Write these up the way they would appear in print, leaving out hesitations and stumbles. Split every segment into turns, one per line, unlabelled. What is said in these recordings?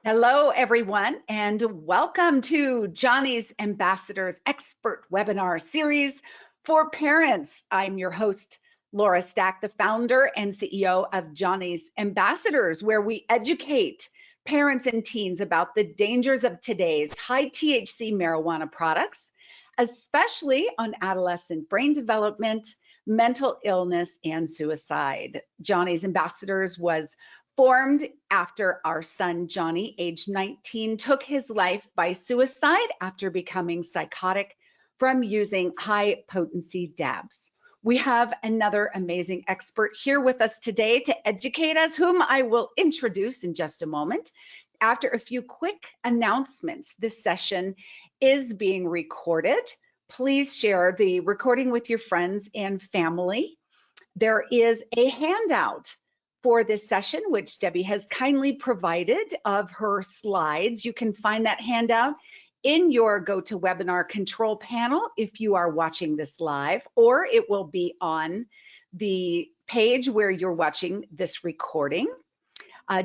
Hello, everyone, and welcome to Johnny's Ambassadors Expert Webinar Series for Parents. I'm your host, Laura Stack, the founder and CEO of Johnny's Ambassadors, where we educate parents and teens about the dangers of today's high THC marijuana products, especially on adolescent brain development, mental illness, and suicide. Johnny's Ambassadors was formed after our son Johnny, age 19, took his life by suicide after becoming psychotic from using high potency dabs. We have another amazing expert here with us today to educate us, whom I will introduce in just a moment. After a few quick announcements, this session is being recorded. Please share the recording with your friends and family. There is a handout for this session, which Debbie has kindly provided of her slides. You can find that handout in your GoToWebinar control panel if you are watching this live, or it will be on the page where you're watching this recording.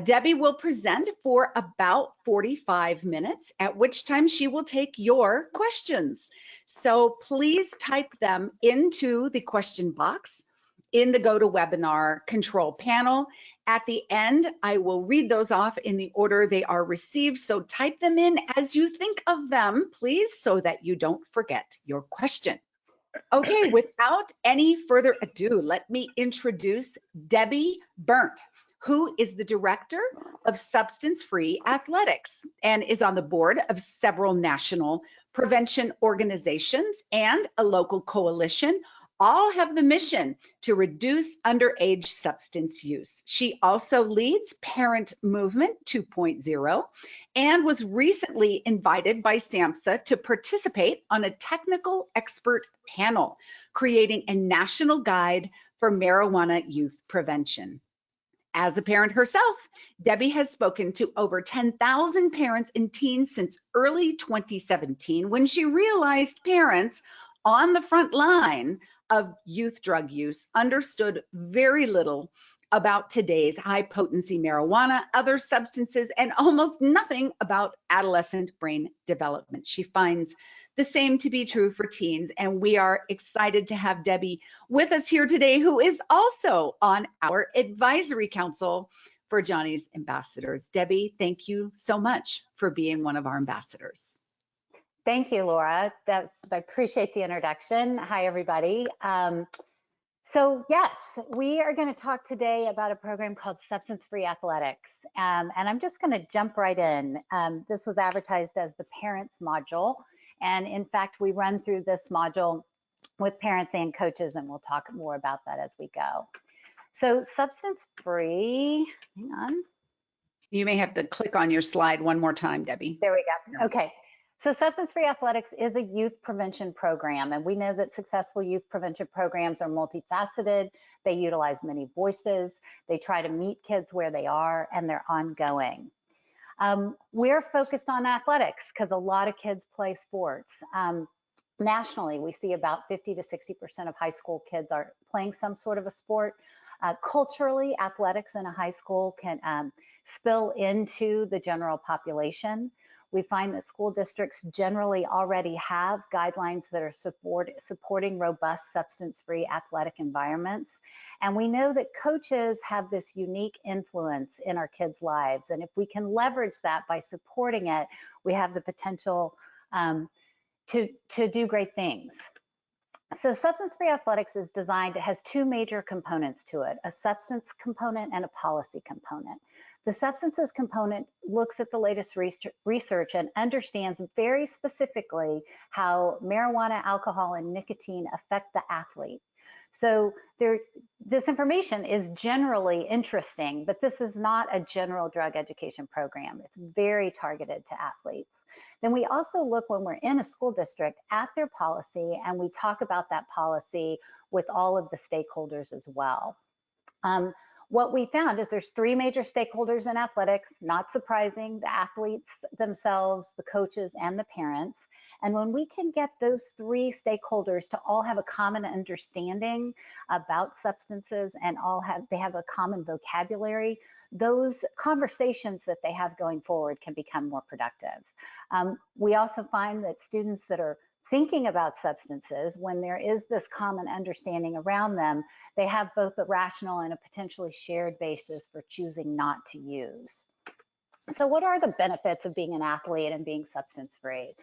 Debbie will present for about 45 minutes, at which time she will take your questions. So please type them into the question box in the GoToWebinar control panel. At the end, I will read those off in the order they are received. So type them in as you think of them, please, so that you don't forget your question. Okay, without any further ado, let me introduce Debbie Berndt, who is the Director of Substance-Free Athletics and is on the board of several national prevention organizations and a local coalition. All have the mission to reduce underage substance use. She also leads Parent Movement 2.0 and was recently invited by SAMHSA to participate on a technical expert panel, creating a national guide for marijuana youth prevention. As a parent herself, Debbie has spoken to over 10,000 parents and teens since early 2017, when she realized parents on the front line of youth drug use understood very little about today's high potency marijuana, other substances, and almost nothing about adolescent brain development. She finds the same to be true for teens, and we are excited to have Debbie with us here today, who is also on our advisory council for Johnny's Ambassadors. Debbie, thank you so much for being one of our ambassadors.
Thank you, Laura. I appreciate the introduction. Hi, everybody. So yes, we are going to talk today about a program called Substance-Free Athletics. And I'm just going to jump right in. This was advertised as the parents module. And in fact, we run through this module with parents and coaches, and we'll talk more about that as we go. So substance-free, hang on.
You may have to click on your slide one more time, Debbie.
There we go. Okay. So Substance-Free Athletics is a youth prevention program, and we know that successful youth prevention programs are multifaceted. They utilize many voices. They try to meet kids where they are, and they're ongoing. We're focused on athletics because a lot of kids play sports. Nationally, we see about 50 to 60% of high school kids are playing some sort of a sport. Culturally, athletics in a high school can spill into the general population. We find that school districts generally already have guidelines that are supporting robust substance-free athletic environments. And we know that coaches have this unique influence in our kids' lives. And if we can leverage that by supporting it, we have the potential to do great things. So substance-free athletics is designed, it has two major components to it, a substance component and a policy component. The substances component looks at the latest research and understands very specifically how marijuana, alcohol, and nicotine affect the athlete. So this information is generally interesting, but this is not a general drug education program. It's very targeted to athletes. Then we also look, when we're in a school district, at their policy, and we talk about that policy with all of the stakeholders as well. what we found is there's three major stakeholders in athletics, not surprising, the athletes themselves, the coaches, and the parents. And when we can get those three stakeholders to all have a common understanding about substances and they have a common vocabulary, those conversations that they have going forward can become more productive. We also find that students that are thinking about substances, when there is this common understanding around them, they have both a rational and a potentially shared basis for choosing not to use. So what are the benefits of being an athlete and being substance free?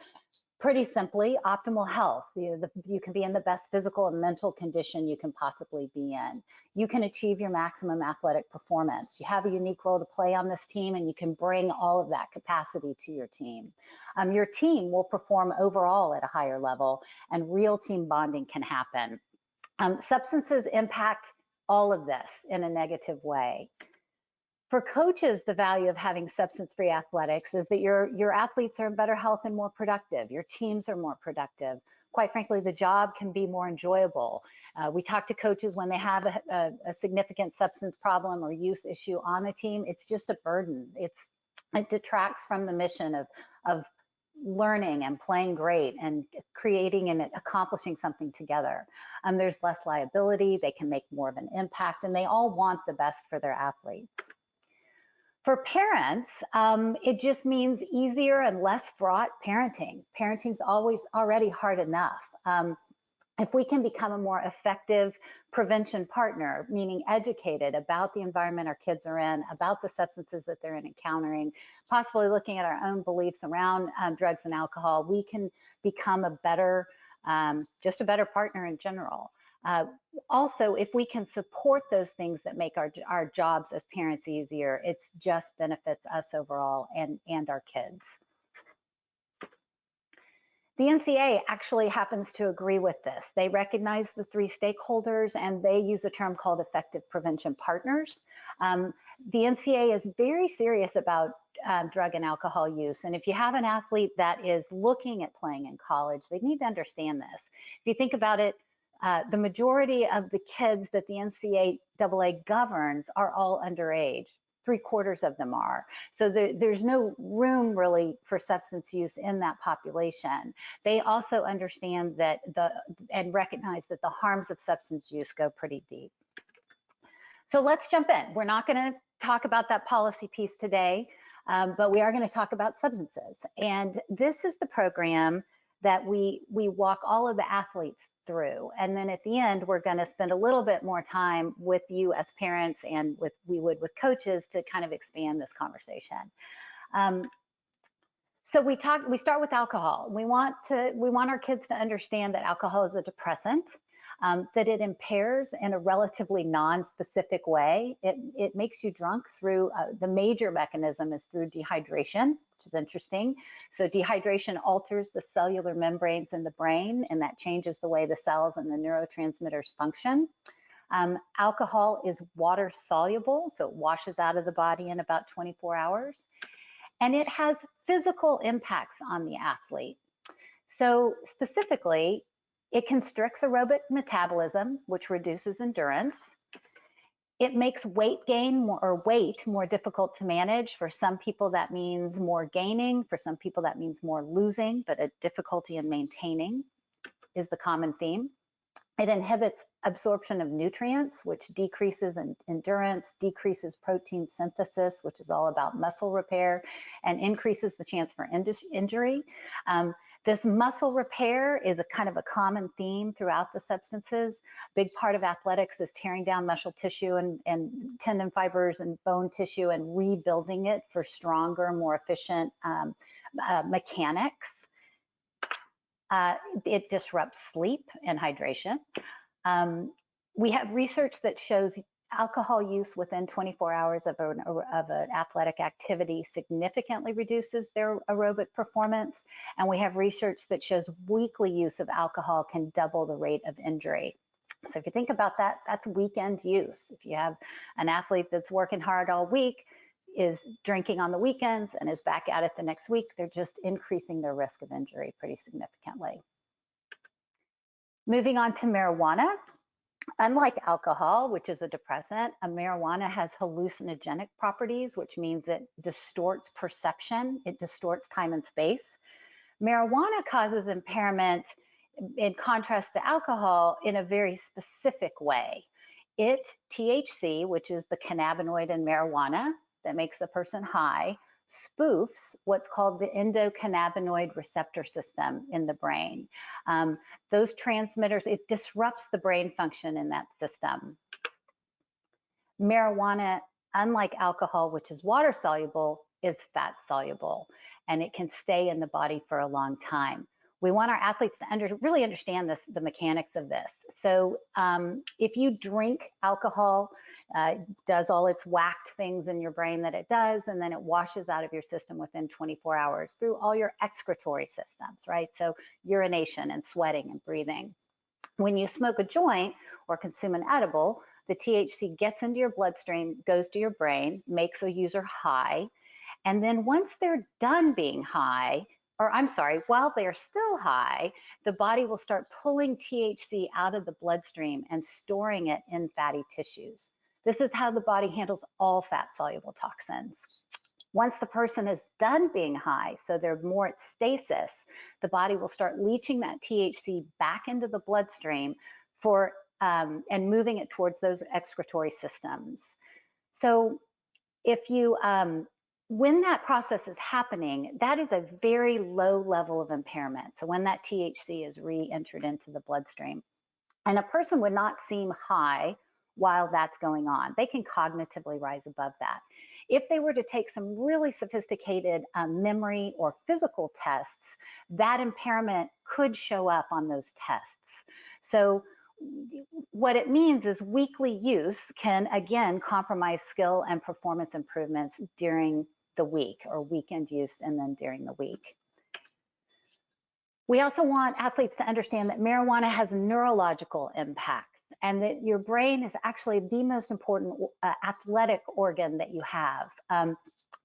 Pretty simply, optimal health. You can be in the best physical and mental condition you can possibly be in. You can achieve your maximum athletic performance. You have a unique role to play on this team, and you can bring all of that capacity to your team. Your team will perform overall at a higher level, and real team bonding can happen. Substances impact all of this in a negative way. For coaches, the value of having substance-free athletics is that your athletes are in better health and more productive. Your teams are more productive. Quite frankly, the job can be more enjoyable. We talk to coaches when they have a significant substance problem or use issue on the team. It's just a burden. It detracts from the mission of learning and playing great and creating and accomplishing something together. There's less liability. They can make more of an impact, and they all want the best for their athletes. For parents, it just means easier and less fraught parenting. Parenting's already hard enough. If we can become a more effective prevention partner, meaning educated about the environment our kids are in, about the substances that they're encountering, possibly looking at our own beliefs around drugs and alcohol, we can become a better, just a better partner in general. Also, if we can support those things that make our jobs as parents easier, it just benefits us overall and our kids. The NCA actually happens to agree with this. They recognize the three stakeholders, and they use a term called effective prevention partners. The NCA is very serious about drug and alcohol use. And if you have an athlete that is looking at playing in college, they need to understand this. If you think about it, the majority of the kids that the NCAA governs are all underage. 3/4 of them are. So there's no room really for substance use in that population. They also understand that and recognize that the harms of substance use go pretty deep. So let's jump in. We're not going to talk about that policy piece today, but we are going to talk about substances. And this is the program that we walk all of the athletes through. And then at the end, we're going to spend a little bit more time with you as parents and with coaches to kind of expand this conversation. So we start with alcohol. We want our kids to understand that alcohol is a depressant, that it impairs in a relatively non-specific way. It makes you drunk through, the major mechanism is through dehydration, which is interesting. So dehydration alters the cellular membranes in the brain, and that changes the way the cells and the neurotransmitters function. Alcohol is water soluble, so it washes out of the body in about 24 hours. And it has physical impacts on the athlete. So specifically, it constricts aerobic metabolism, which reduces endurance. It makes weight gain more difficult to manage. For some people, that means more gaining. For some people, that means more losing, but a difficulty in maintaining is the common theme. It inhibits absorption of nutrients, which decreases endurance, decreases protein synthesis, which is all about muscle repair, and increases the chance for injury. This muscle repair is a kind of a common theme throughout the substances. Big part of athletics is tearing down muscle tissue and tendon fibers and bone tissue and rebuilding it for stronger, more efficient mechanics. It disrupts sleep and hydration. We have research that shows alcohol use within 24 hours of an athletic activity significantly reduces their aerobic performance. And we have research that shows weekly use of alcohol can double the rate of injury. So if you think about that, that's weekend use. If you have an athlete that's working hard all week, is drinking on the weekends, and is back at it the next week, they're just increasing their risk of injury pretty significantly. Moving on to marijuana. Unlike alcohol, which is a depressant, marijuana has hallucinogenic properties, which means it distorts perception, it distorts time and space. Marijuana causes impairment, in contrast to alcohol, in a very specific way. THC, which is the cannabinoid in marijuana that makes the person high, spoofs what's called the endocannabinoid receptor system in the brain. Those transmitters, it disrupts the brain function in that system. Marijuana, unlike alcohol, which is water soluble, is fat soluble, and it can stay in the body for a long time. We want our athletes to really understand the mechanics of this. So if you drink alcohol, does all its whacked things in your brain that it does, and then it washes out of your system within 24 hours through all your excretory systems, right? So urination and sweating and breathing. When you smoke a joint or consume an edible, the THC gets into your bloodstream, goes to your brain, makes a user high, and then once they're done being high, or I'm sorry, while they're still high, the body will start pulling THC out of the bloodstream and storing it in fatty tissues. This is how the body handles all fat-soluble toxins. Once the person is done being high, so they're more at stasis, the body will start leaching that THC back into the bloodstream and moving it towards those excretory systems. So if you when that process is happening, that is a very low level of impairment. So when that THC is re-entered into the bloodstream, and a person would not seem high while that's going on. They can cognitively rise above that. If they were to take some really sophisticated memory or physical tests, that impairment could show up on those tests. So what it means is weekly use can, again, compromise skill and performance improvements during the week, or weekend use and then during the week. We also want athletes to understand that marijuana has neurological impacts, and that your brain is actually the most important athletic organ that you have.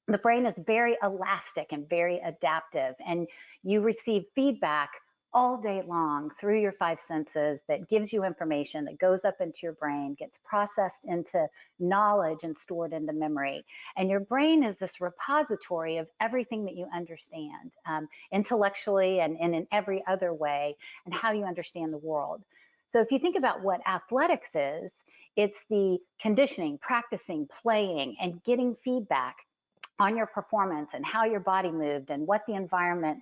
The brain is very elastic and very adaptive, and you receive feedback all day long through your five senses that gives you information that goes up into your brain, gets processed into knowledge and stored into memory. And your brain is this repository of everything that you understand intellectually and in every other way, and how you understand the world. So if you think about what athletics is, it's the conditioning, practicing, playing, and getting feedback on your performance and how your body moved and what the environment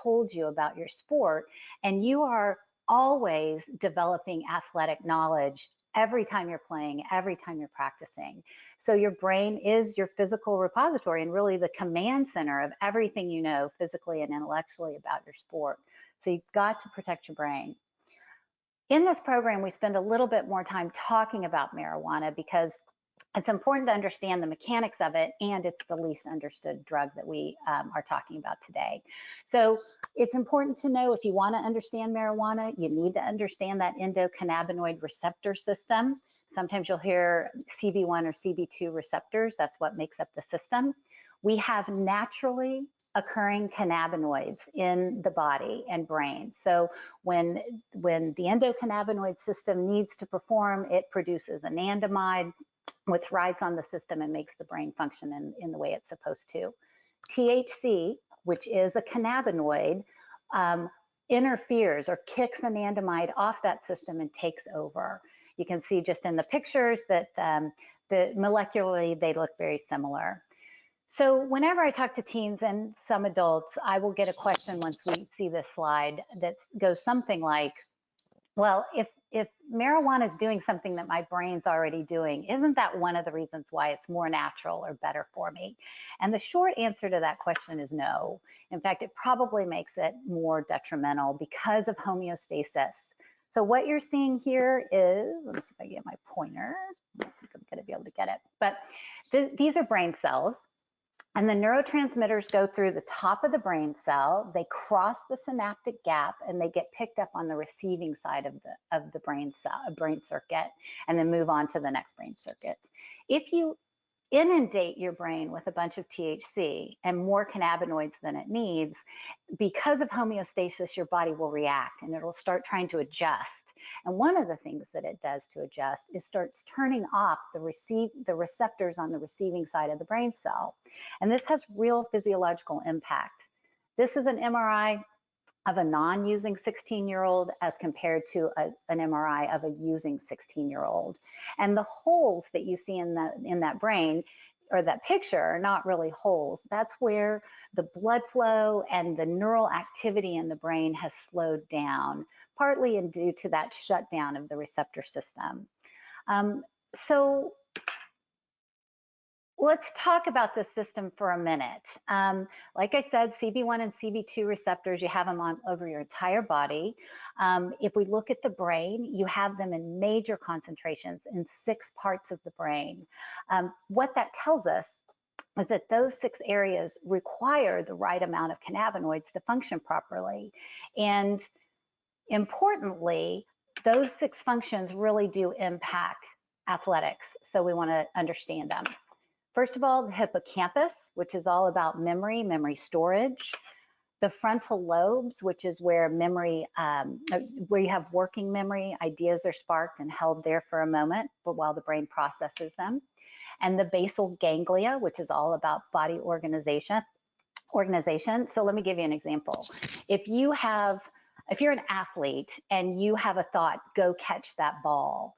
told you about your sport. And you are always developing athletic knowledge every time you're playing, every time you're practicing. So your brain is your physical repository and really the command center of everything you know physically and intellectually about your sport. So you've got to protect your brain. In this program, we spend a little bit more time talking about marijuana because it's important to understand the mechanics of it, and it's the least understood drug that we are talking about today. So it's important to know, if you want to understand marijuana, you need to understand that endocannabinoid receptor system. Sometimes you'll hear CB1 or CB2 receptors. That's what makes up the system. We have naturally occurring cannabinoids in the body and brain. So when the endocannabinoid system needs to perform, it produces anandamide, which rides on the system and makes the brain function in the way it's supposed to. THC, which is a cannabinoid, interferes or kicks anandamide off that system and takes over. You can see just in the pictures that molecularly they look very similar. So whenever I talk to teens and some adults, I will get a question once we see this slide that goes something like, well, if marijuana is doing something that my brain's already doing, isn't that one of the reasons why it's more natural or better for me? And the short answer to that question is no. In fact, it probably makes it more detrimental because of homeostasis. So what you're seeing here is, let me see if I can get my pointer. I don't think I'm going to be able to get it, but these are brain cells. And the neurotransmitters go through the top of the brain cell, they cross the synaptic gap, and they get picked up on the receiving side of the brain circuit, and then move on to the next brain circuits. If you inundate your brain with a bunch of THC and more cannabinoids than it needs, because of homeostasis, your body will react and it'll start trying to adjust. And one of the things that it does to adjust is starts turning off the receptors on the receiving side of the brain cell. And this has real physiological impact. This is an MRI of a non-using 16-year-old as compared to an MRI of a using 16-year-old. And the holes that you see in that brain or that picture are not really holes. That's where the blood flow and the neural activity in the brain has slowed down, partly due to that shutdown of the receptor system. So let's talk about this system for a minute. Like I said, CB1 and CB2 receptors, you have them on over your entire body. If we look at the brain, you have them in major concentrations in 6 parts of the brain. What that tells us is that those 6 areas require the right amount of cannabinoids to function properly. And importantly, those 6 functions really do impact athletics. So we want to understand them. First of all, the hippocampus, which is all about memory storage. The frontal lobes, which is where memory, where you have working memory, ideas are sparked and held there for a moment, but while the brain processes them. And the basal ganglia, which is all about body organization. So let me give you an example. If you're an athlete and you have a thought, go catch that ball,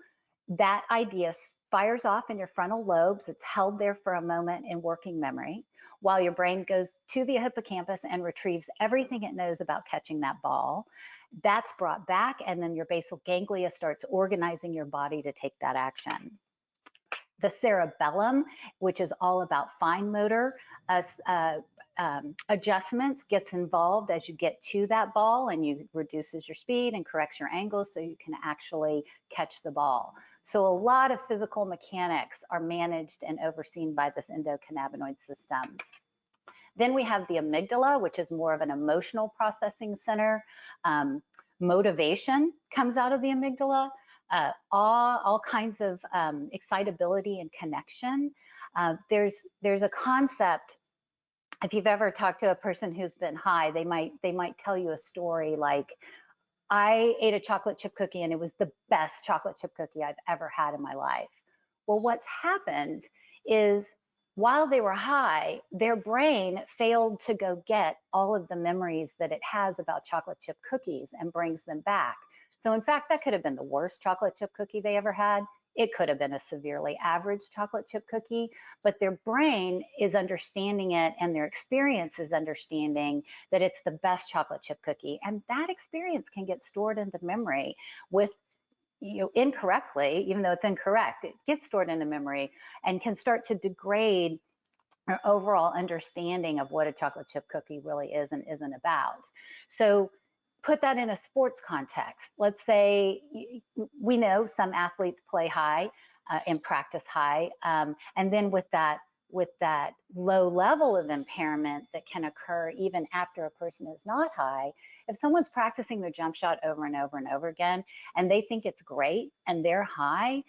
that idea fires off in your frontal lobes. It's held there for a moment in working memory while your brain goes to the hippocampus and retrieves everything it knows about catching that ball. That's brought back, and then your basal ganglia starts organizing your body to take that action. The cerebellum, which is all about fine motor adjustments, gets involved as you get to that ball, and you reduces your speed and corrects your angle so you can actually catch the ball. So a lot of physical mechanics are managed and overseen by this endocannabinoid system. Then we have the amygdala, which is more of an emotional processing center. Motivation comes out of the amygdala. All kinds of excitability and connection. There's a concept. If you've ever talked to a person who's been high, they might tell you a story like, I ate a chocolate chip cookie and it was the best chocolate chip cookie I've ever had in my life. Well, what's happened is while they were high, their brain failed to go get all of the memories that it has about chocolate chip cookies and brings them back. So in fact, that could have been the worst chocolate chip cookie they ever had. It could have been a severely average chocolate chip cookie, but their brain is understanding it and their experience is understanding that it's the best chocolate chip cookie. And that experience can get stored into memory with, incorrectly, even though it's incorrect, it gets stored into memory and can start to degrade our overall understanding of what a chocolate chip cookie really is and isn't about. So put that in a sports context. Let's say we know some athletes play high and practice high, and then with that low level of impairment that can occur even after a person is not high, if someone's practicing their jump shot over and over and over again, and they think it's great and they're high,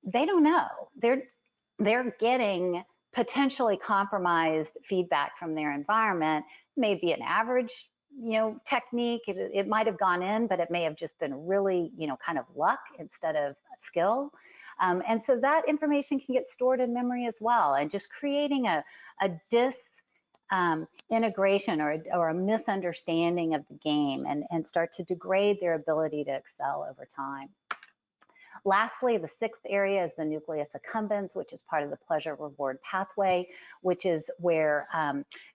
they don't know. They're getting potentially compromised feedback from their environment, maybe an average technique. It might have gone in, but it may have just been really, kind of luck instead of skill. And so that information can get stored in memory as well, and just creating a disintegration or a misunderstanding of the game and start to degrade their ability to excel over time. Lastly, the 6th area is the nucleus accumbens, which is part of the pleasure reward pathway, which is where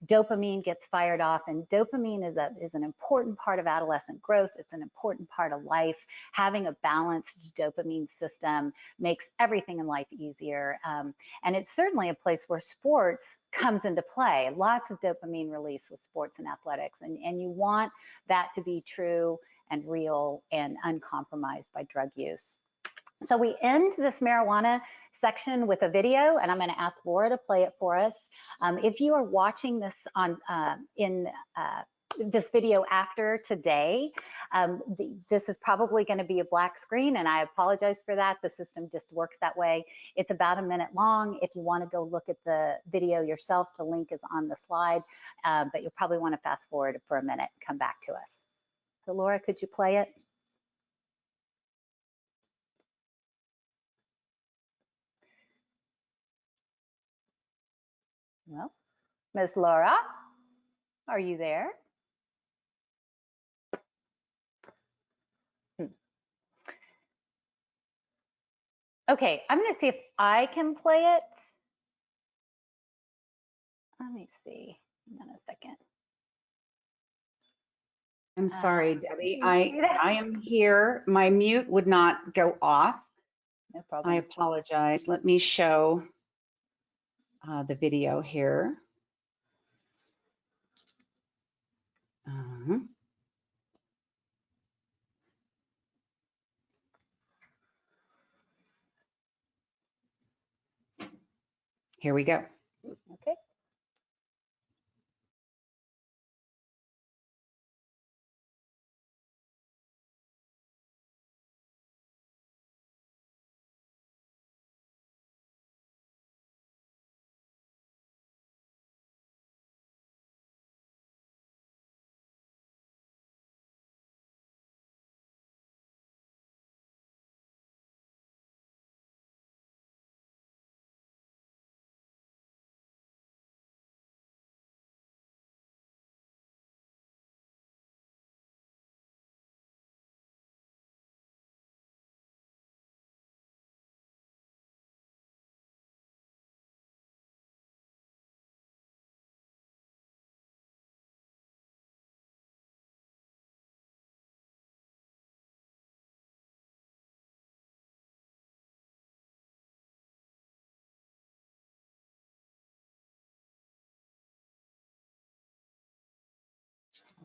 dopamine gets fired off. And dopamine is an important part of adolescent growth. It's an important part of life. Having a balanced dopamine system makes everything in life easier. And it's certainly a place where sports comes into play. Lots of dopamine release with sports and athletics. And you want that to be true and real and uncompromised by drug use. So we end this marijuana section with a video, and I'm going to ask Laura to play it for us. If you are watching this in this video after today, this is probably going to be a black screen, and I apologize for that. The system just works that way. It's about a minute long. If you want to go look at the video yourself, the link is on the slide, but you'll probably want to fast forward for a minute and come back to us. So Laura, could you play it? Well, Miss Laura, are you there? Okay, I'm going to see if I can play it. Let me see. Hang on a second.
I'm sorry, Debbie. I am here. My mute would not go off.
No
I
problem.
apologize. Let me show the video here. Here we go.
Okay.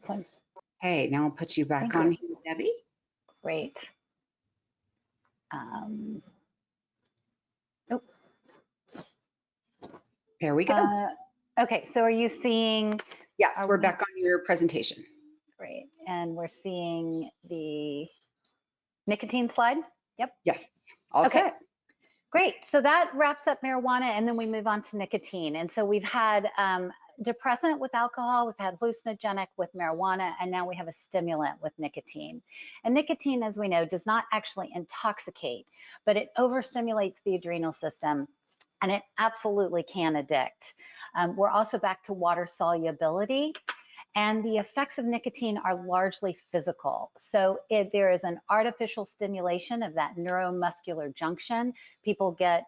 Awesome.
Hey, now I'll put you back on here, Debbie.
Great. Oh.
There we go.
Okay, so are you seeing?
Yes, we're back on your presentation.
Great, and we're seeing the nicotine slide? Yep.
Yes, all set.
Great, so that wraps up marijuana, and then we move on to nicotine. And so we've had depressant with alcohol, we've had hallucinogenic with marijuana, and now we have a stimulant with nicotine. And nicotine, as we know, does not actually intoxicate, but it overstimulates the adrenal system, and it absolutely can addict. We're also back to water solubility. And the effects of nicotine are largely physical. So there is an artificial stimulation of that neuromuscular junction. People get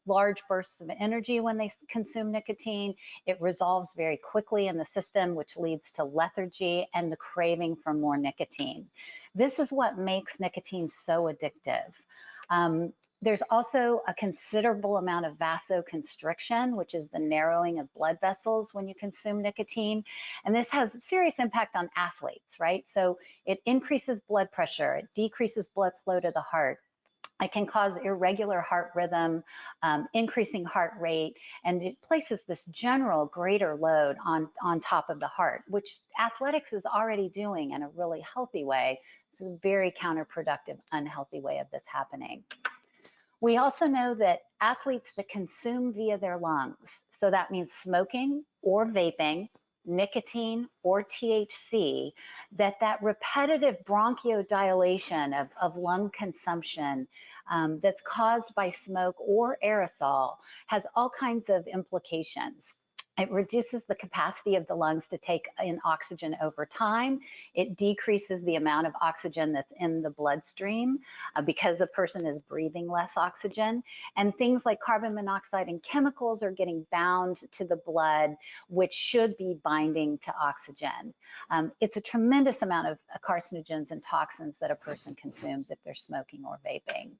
large bursts of energy when they consume nicotine. It resolves very quickly in the system, which leads to lethargy and the craving for more nicotine. This is what makes nicotine so addictive. There's also a considerable amount of vasoconstriction, which is the narrowing of blood vessels when you consume nicotine. And this has serious impact on athletes, right? So it increases blood pressure, it decreases blood flow to the heart. It can cause irregular heart rhythm, increasing heart rate, and it places this general greater load on top of the heart, which athletics is already doing in a really healthy way. It's a very counterproductive, unhealthy way of this happening. We also know that athletes that consume via their lungs, so that means smoking or vaping, nicotine or THC, that repetitive bronchodilation of lung consumption that's caused by smoke or aerosol has all kinds of implications. It reduces the capacity of the lungs to take in oxygen over time. It decreases the amount of oxygen that's in the bloodstream because a person is breathing less oxygen. And things like carbon monoxide and chemicals are getting bound to the blood, which should be binding to oxygen. It's a tremendous amount of carcinogens and toxins that a person consumes if they're smoking or vaping.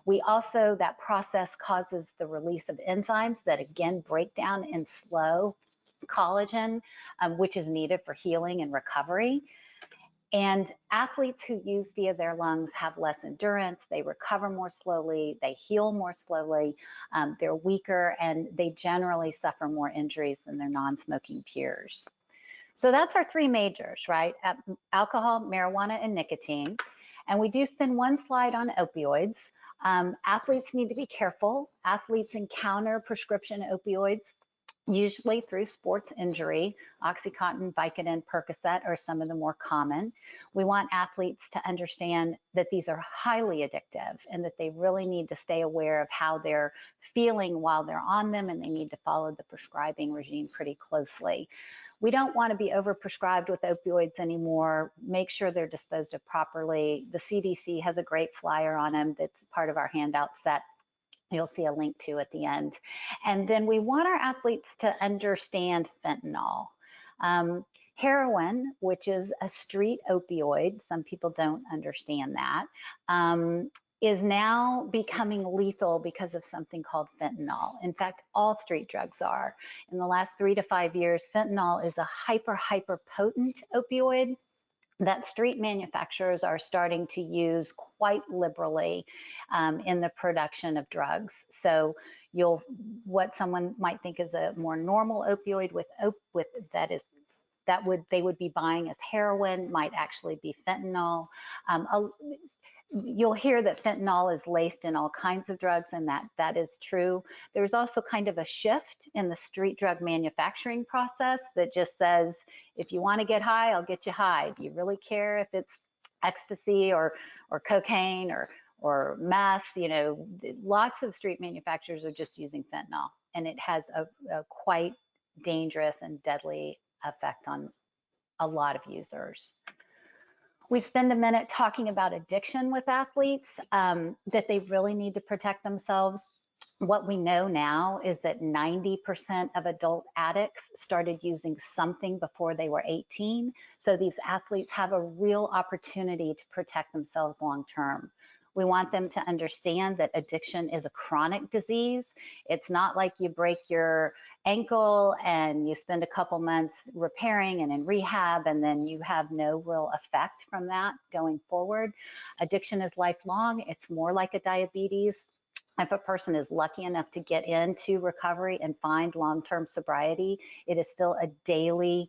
We also, that process causes the release of enzymes that again break down and slow collagen, which is needed for healing and recovery. And athletes who use via their lungs have less endurance, they recover more slowly, they heal more slowly, they're weaker, and they generally suffer more injuries than their non-smoking peers. So that's our three majors, right? Alcohol, marijuana, and nicotine. And we do spend one slide on opioids. Athletes need to be careful. Athletes encounter prescription opioids usually through sports injury. Oxycontin, Vicodin, Percocet are some of the more common. We want athletes to understand that these are highly addictive and that they really need to stay aware of how they're feeling while they're on them, and they need to follow the prescribing regime pretty closely. We don't want to be overprescribed with opioids anymore. Make sure they're disposed of properly. The CDC has a great flyer on them that's part of our handout set. You'll see a link to at the end. And then we want our athletes to understand fentanyl. Heroin, which is a street opioid, some people don't understand that, is now becoming lethal because of something called fentanyl. In fact, all street drugs are. In the last 3 to 5 years, fentanyl is a hyper potent opioid that street manufacturers are starting to use quite liberally in the production of drugs. So what someone might think is a more normal opioid they would be buying as heroin might actually be fentanyl. You'll hear that fentanyl is laced in all kinds of drugs, and that is true. There's also kind of a shift in the street drug manufacturing process that just says, if you want to get high, I'll get you high. Do you really care if it's ecstasy or cocaine or meth? You know, lots of street manufacturers are just using fentanyl, and it has a quite dangerous and deadly effect on a lot of users. We spend a minute talking about addiction with athletes, that they really need to protect themselves. What we know now is that 90% of adult addicts started using something before they were 18. So these athletes have a real opportunity to protect themselves long term. We want them to understand that addiction is a chronic disease. It's not like you break your ankle and you spend a couple months repairing and in rehab, and then you have no real effect from that going forward. Addiction is lifelong. It's more like a diabetes. If a person is lucky enough to get into recovery and find long-term sobriety, it is still a daily,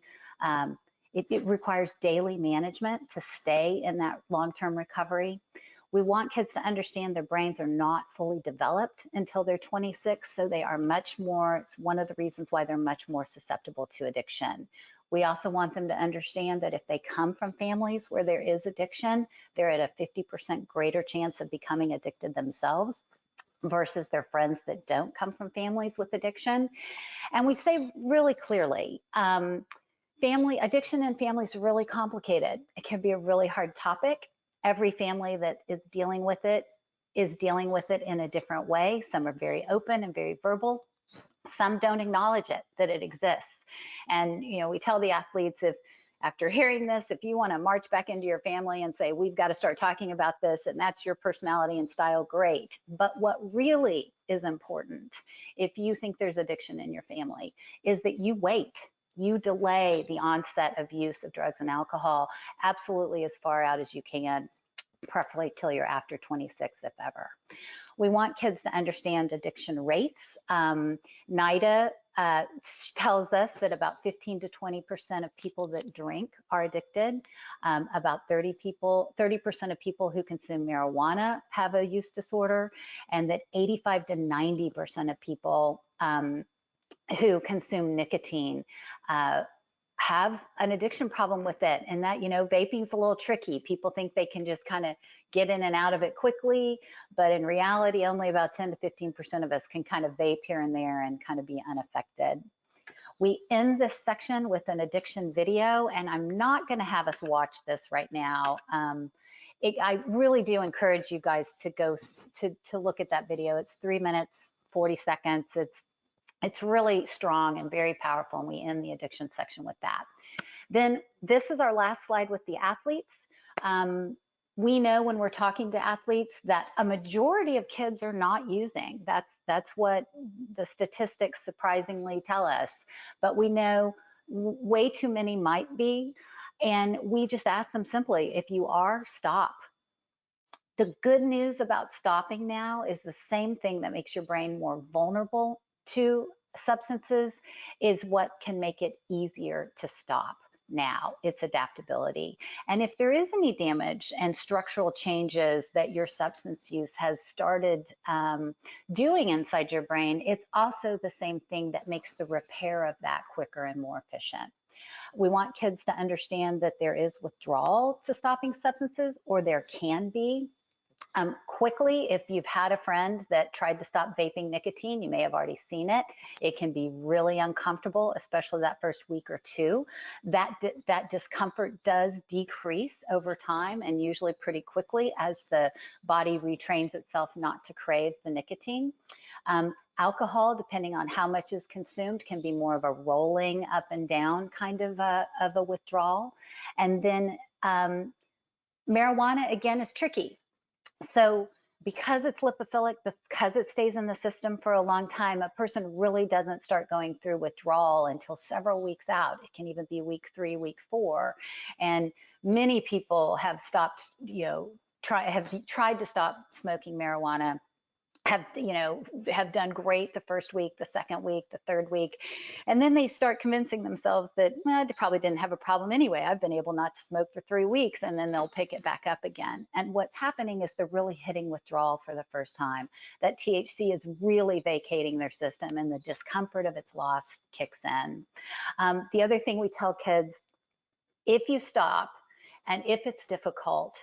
it requires daily management to stay in that long-term recovery. We want kids to understand their brains are not fully developed until they're 26, so they are much more, it's one of the reasons why they're much more susceptible to addiction. We also want them to understand that if they come from families where there is addiction, they're at a 50% greater chance of becoming addicted themselves versus their friends that don't come from families with addiction. And we say really clearly, addiction in families is really complicated. It can be a really hard topic. Every family that is dealing with it in a different way. Some are very open and very verbal. Some don't acknowledge it, that it exists. And, you know, we tell the athletes, if after hearing this, if you want to march back into your family and say, we've got to start talking about this, and that's your personality and style, great. But what really is important, if you think there's addiction in your family, is that you wait. You delay the onset of use of drugs and alcohol absolutely as far out as you can, preferably till you're after 26, if ever. We want kids to understand addiction rates. NIDA tells us that about 15 to 20% of people that drink are addicted. About 30% of people who consume marijuana have a use disorder, and that 85 to 90% of people who consume nicotine have an addiction problem with it. And that, you know, vaping's a little tricky. People think they can just kind of get in and out of it quickly, but in reality, only about 10 to 15% of us can kind of vape here and there and kind of be unaffected. We end this section with an addiction video, and I'm not going to have us watch this right now. I really do encourage you guys to go to look at that video. It's 3 minutes, 40 seconds. It's really strong and very powerful, and we end the addiction section with that. Then this is our last slide with the athletes. We know when we're talking to athletes that a majority of kids are not using. That's what the statistics surprisingly tell us. But we know way too many might be, and we just ask them simply, if you are, stop. The good news about stopping now is the same thing that makes your brain more vulnerable to substances is what can make it easier to stop. now. It's adaptability. And if there is any damage and structural changes that your substance use has started doing inside your brain, it's also the same thing that makes the repair of that quicker and more efficient. We want kids to understand that there is withdrawal to stopping substances, or there can be. Quickly, if you've had a friend that tried to stop vaping nicotine, you may have already seen it. It can be really uncomfortable, especially that first week or two. That discomfort does decrease over time, and usually pretty quickly as the body retrains itself not to crave the nicotine. Alcohol, depending on how much is consumed, can be more of a rolling up and down kind of a withdrawal. And then marijuana, again, is tricky. So because it's lipophilic, because it stays in the system for a long time, a person really doesn't start going through withdrawal until several weeks out. It can even be week 3, week 4. And many people have stopped, have tried to stop smoking marijuana, have done great the first week, the second week, the third week. And then they start convincing themselves that, well, they probably didn't have a problem anyway. I've been able not to smoke for 3 weeks, and then they'll pick it back up again. And what's happening is they're really hitting withdrawal for the first time. That THC is really vacating their system, and the discomfort of its loss kicks in. The other thing we tell kids, if you stop and if it's difficult,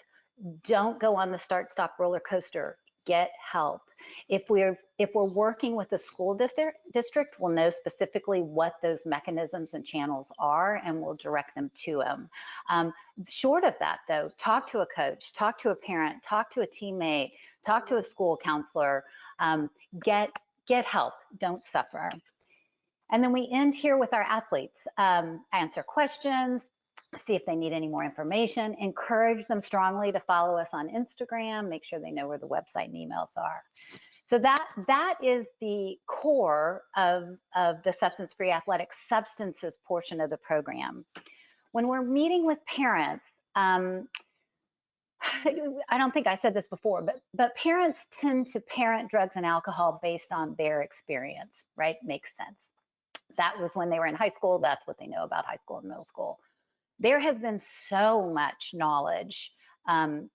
don't go on the start-stop roller coaster. Get help. If we're working with the school district, we'll know specifically what those mechanisms and channels are, and we'll direct them to them. Short of that, though, talk to a coach, talk to a parent, talk to a teammate, talk to a school counselor. Get help. Don't suffer. And then we end here with our athletes. Answer questions, see if they need any more information, encourage them strongly to follow us on Instagram, make sure they know where the website and emails are. So that is the core of the substance-free athletics substances portion of the program. When we're meeting with parents, I don't think I said this before, but parents tend to parent drugs and alcohol based on their experience, right? Makes sense. That was when they were in high school. That's what they know about high school and middle school. There has been so much knowledge and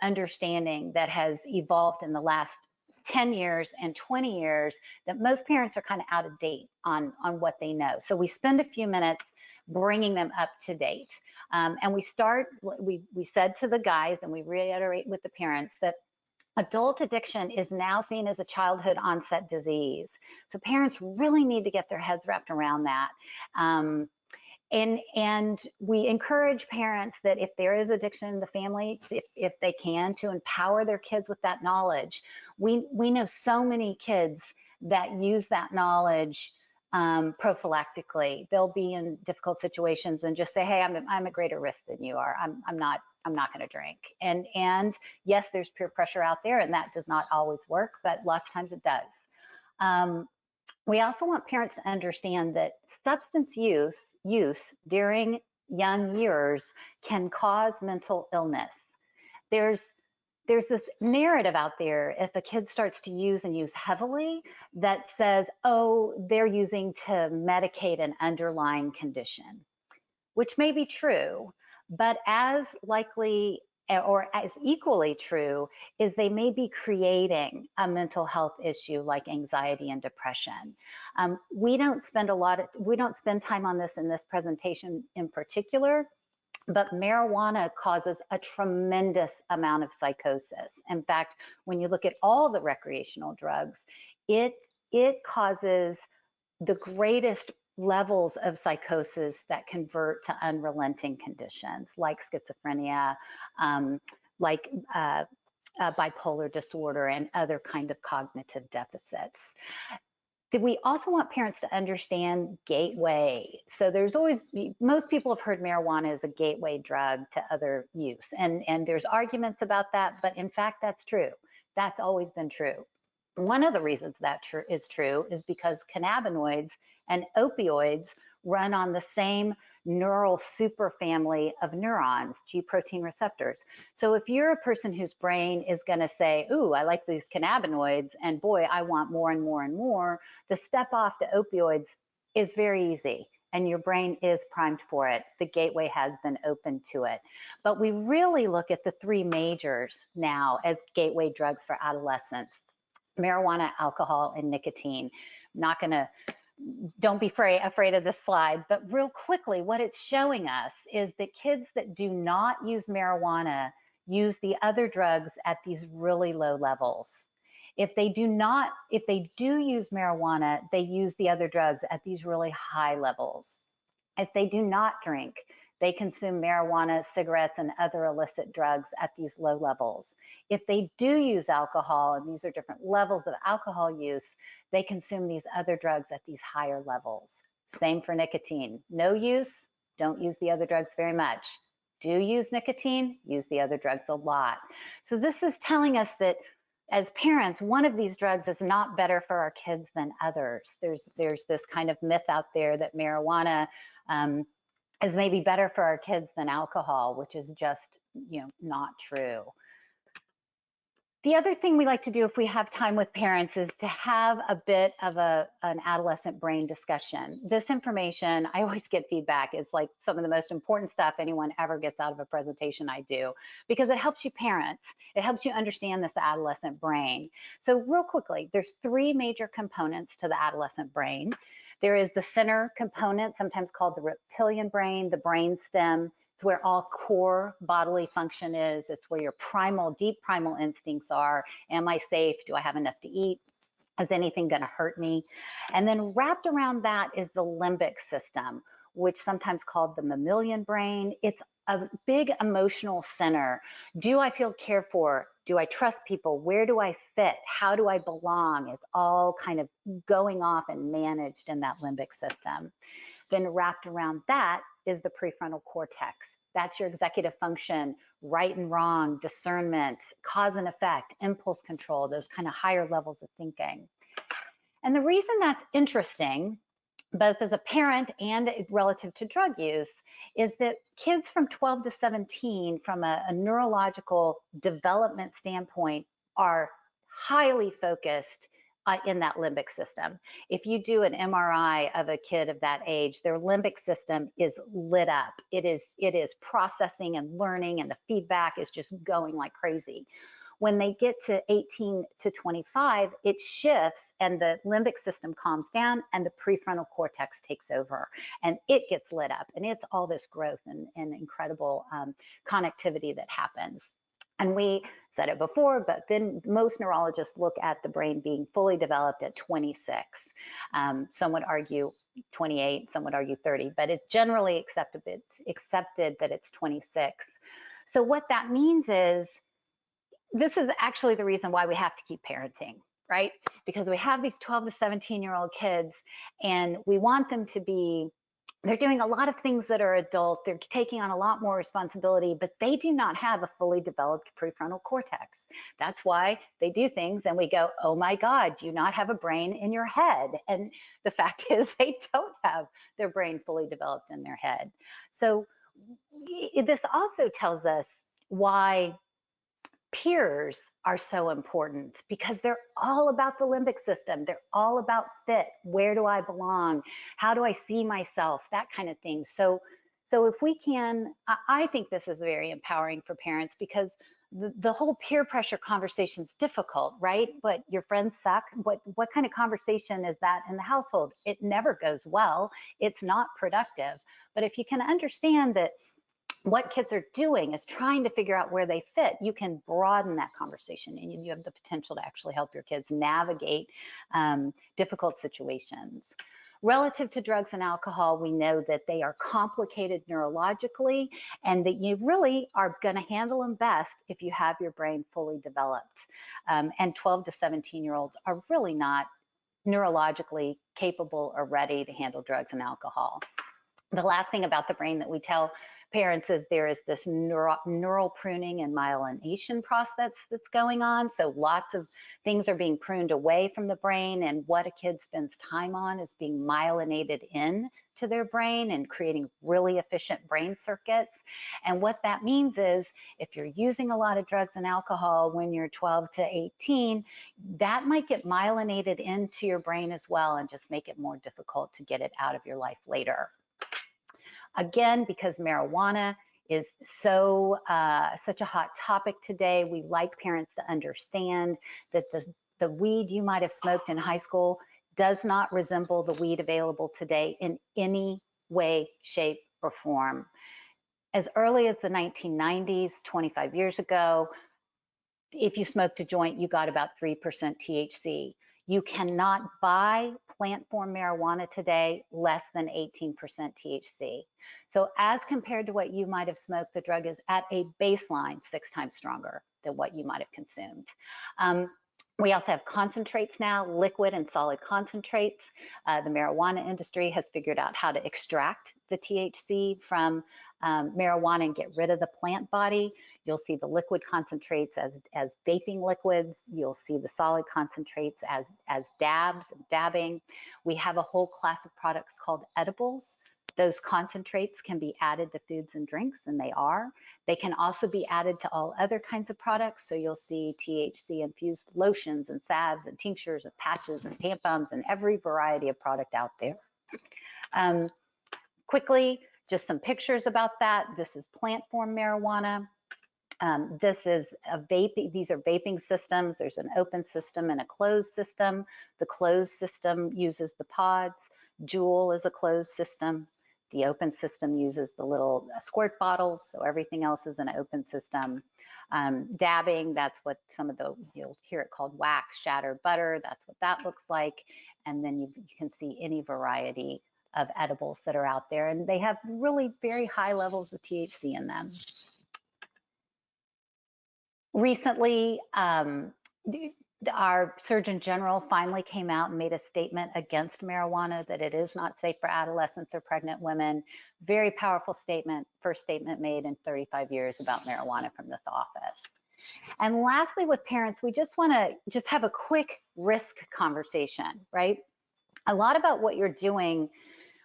understanding that has evolved in the last 10 years and 20 years that most parents are kind of out of date on what they know. So we spend a few minutes bringing them up to date. And we said to the guys, and we reiterate with the parents, that adult addiction is now seen as a childhood onset disease. So parents really need to get their heads wrapped around that. And we encourage parents that if there is addiction in the family, if they can, to empower their kids with that knowledge. We know so many kids that use that knowledge prophylactically. They'll be in difficult situations and just say, "Hey, I'm at greater risk than you are. I'm not going to drink." And yes, there's peer pressure out there, and that does not always work, but lots of times it does. We also want parents to understand that substance use during young years can cause mental illness. There's this narrative out there, if a kid starts to use and use heavily, that says, oh, they're using to medicate an underlying condition, which may be true, but as likely or as equally true is they may be creating a mental health issue like anxiety and depression. We don't spend time on this in this presentation in particular, but marijuana causes a tremendous amount of psychosis. In fact, when you look at all the recreational drugs, it causes the greatest levels of psychosis that convert to unrelenting conditions like schizophrenia, like bipolar disorder, and other kind of cognitive deficits. We also want parents to understand gateway. So most people have heard marijuana as a gateway drug to other use. And there's arguments about that, but in fact, that's true. That's always been true. One of the reasons that is true is because cannabinoids and opioids run on the same neural superfamily of neurons, G protein receptors. So if you're a person whose brain is going to say, ooh, I like these cannabinoids, and boy, I want more and more and more, the step off to opioids is very easy. and your brain is primed for it. The gateway has been opened to it. But we really look at the three majors now as gateway drugs for adolescents: marijuana, alcohol, and nicotine. Don't be afraid of this slide, but real quickly, what it's showing us is that kids that do not use marijuana use the other drugs at these really low levels. If they do use marijuana, they use the other drugs at these really high levels. If they do not drink, they consume marijuana, cigarettes, and other illicit drugs at these low levels. If they do use alcohol, and these are different levels of alcohol use, they consume these other drugs at these higher levels. Same for nicotine. No use, don't use the other drugs very much. Do use nicotine, use the other drugs a lot. So this is telling us that as parents, one of these drugs is not better for our kids than others. There's this kind of myth out there that marijuana is maybe better for our kids than alcohol, which is just, not true. The other thing we like to do if we have time with parents is to have a bit of an adolescent brain discussion. This information, I always get feedback, is like some of the most important stuff anyone ever gets out of a presentation I do, because it helps you parent. It helps you understand this adolescent brain. So real quickly, there's three major components to the adolescent brain. There is the center component, sometimes called the reptilian brain, the brain stem. It's where all core bodily function is. It's where your deep primal instincts are. Am I safe? Do I have enough to eat? Is anything going to hurt me? And then wrapped around that is the limbic system, which is sometimes called the mammalian brain. It's a big emotional center. Do I feel cared for? Do I trust people? Where do I fit? How do I belong? Is all kind of going off and managed in that limbic system. Then wrapped around that is the prefrontal cortex. That's your executive function, right and wrong, discernment, cause and effect, impulse control, those kind of higher levels of thinking. And the reason that's interesting, both as a parent and relative to drug use, is that kids from 12 to 17, from a neurological development standpoint, are highly focused in that limbic system. If you do an MRI of a kid of that age, their limbic system is lit up. It is processing and learning, and the feedback is just going like crazy. When they get to 18 to 25, it shifts and the limbic system calms down and the prefrontal cortex takes over and it gets lit up, and it's all this growth and incredible connectivity that happens. And we said it before, but then most neurologists look at the brain being fully developed at 26. Some would argue 28, some would argue 30, but it's generally accepted that it's 26. So what that means is, this is actually the reason why we have to keep parenting, right? Because we have these 12 to 17-year-old kids and we want them to be, they're doing a lot of things that are adult, they're taking on a lot more responsibility, but they do not have a fully developed prefrontal cortex. That's why they do things and we go, oh my God, do you not have a brain in your head? And the fact is they don't have their brain fully developed in their head. So this also tells us why peers are so important, because they're all about the limbic system. They're all about fit. Where do I belong? How do I see myself? That kind of thing. So if we can, I think this is very empowering for parents, because the whole peer pressure conversation is difficult, right? But your friends suck. What kind of conversation is that in the household? It never goes well. It's not productive. But if you can understand that what kids are doing is trying to figure out where they fit, you can broaden that conversation and you have the potential to actually help your kids navigate difficult situations. Relative to drugs and alcohol, we know that they are complicated neurologically and that you really are going to handle them best if you have your brain fully developed. And 12 to 17-year-olds are really not neurologically capable or ready to handle drugs and alcohol. The last thing about the brain that we tell parents is there is this neural pruning and myelination process that's going on. So lots of things are being pruned away from the brain, and what a kid spends time on is being myelinated in to their brain and creating really efficient brain circuits. And what that means is if you're using a lot of drugs and alcohol when you're 12 to 18, that might get myelinated into your brain as well and just make it more difficult to get it out of your life later. Again, because marijuana is such a hot topic today, we like parents to understand that the weed you might have smoked in high school does not resemble the weed available today in any way, shape, or form. As early as the 1990s, 25 years ago, if you smoked a joint, you got about 3% THC. You cannot buy plant form marijuana today less than 18% THC. So as compared to what you might have smoked, the drug is at a baseline 6 times stronger than what you might have consumed. We also have concentrates now, liquid and solid concentrates. The marijuana industry has figured out how to extract the THC from marijuana and get rid of the plant body. You'll see the liquid concentrates as vaping liquids. You'll see the solid concentrates as dabs, dabbing. We have a whole class of products called edibles. Those concentrates can be added to foods and drinks, and they are. They can also be added to all other kinds of products. So you'll see THC infused lotions and salves and tinctures and patches and tampons and every variety of product out there. Quickly, just some pictures about that. This is plant form marijuana. This is a vaping, these are vaping systems. There's an open system and a closed system. The closed system uses the pods. Juul is a closed system. The open system uses the little squirt bottles, so everything else is an open system. Dabbing, that's what some of the, you'll hear it called wax, shatter, butter, that's what that looks like. And then you can see any variety of edibles that are out there, and they have really very high levels of THC in them. Recently, our Surgeon General finally came out and made a statement against marijuana, that it is not safe for adolescents or pregnant women. Very powerful statement, first statement made in 35 years about marijuana from this office. And lastly, with parents, we just want to have a quick risk conversation, right? A lot about what you're doing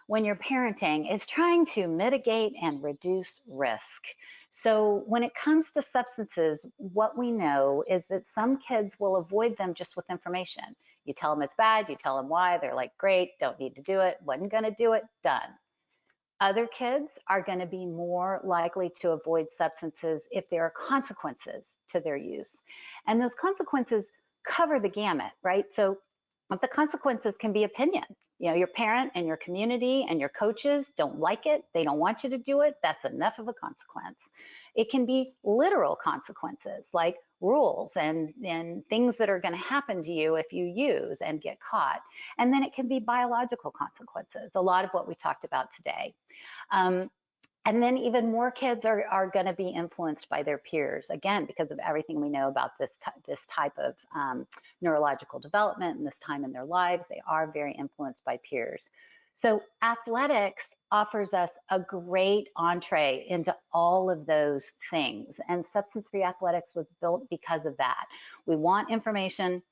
when you're parenting is trying to mitigate and reduce risk. So when it comes to substances, what we know is that some kids will avoid them just with information. You tell them it's bad, you tell them why, they're like, great, don't need to do it, wasn't gonna do it, done. Other kids are gonna be more likely to avoid substances if there are consequences to their use. And those consequences cover the gamut, right? So the consequences can be opinion. You know, your parent and your community and your coaches don't like it, they don't want you to do it, that's enough of a consequence. It can be literal consequences like rules and things that are going to happen to you if you use and get caught. And then it can be biological consequences, a lot of what we talked about today. And then even more kids are going to be influenced by their peers, again, because of everything we know about this type of neurological development and this time in their lives. They are very influenced by peers. So athletics offers us a great entree into all of those things. And substance-free athletics was built because of that. We want information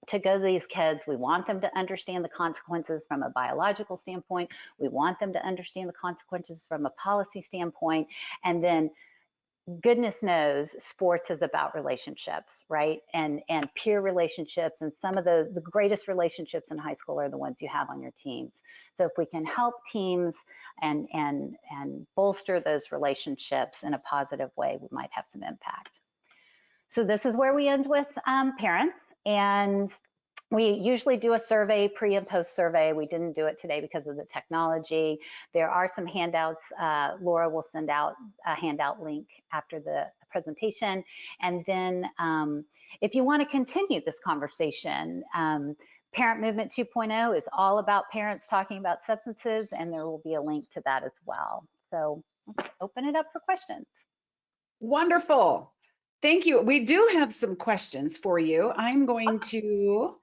to go to these kids. We want them to understand the consequences from a biological standpoint. We want them to understand the consequences from a policy standpoint. And then goodness knows sports is about relationships, right? And peer relationships, and some of the greatest relationships in high school are the ones you have on your teams. So if we can help teams and bolster those relationships in a positive way, we might have some impact. So this is where we end with parents. And we usually do a survey, pre and post survey. We didn't do it today because of the technology. There are some handouts. Laura will send out a handout link after the presentation. And then if you want to continue this conversation, Parent Movement 2.0 is all about parents talking about substances, and there will be a link to that as well. So let's open it up for questions.
Wonderful. Thank you. We do have some questions for you. I'm going to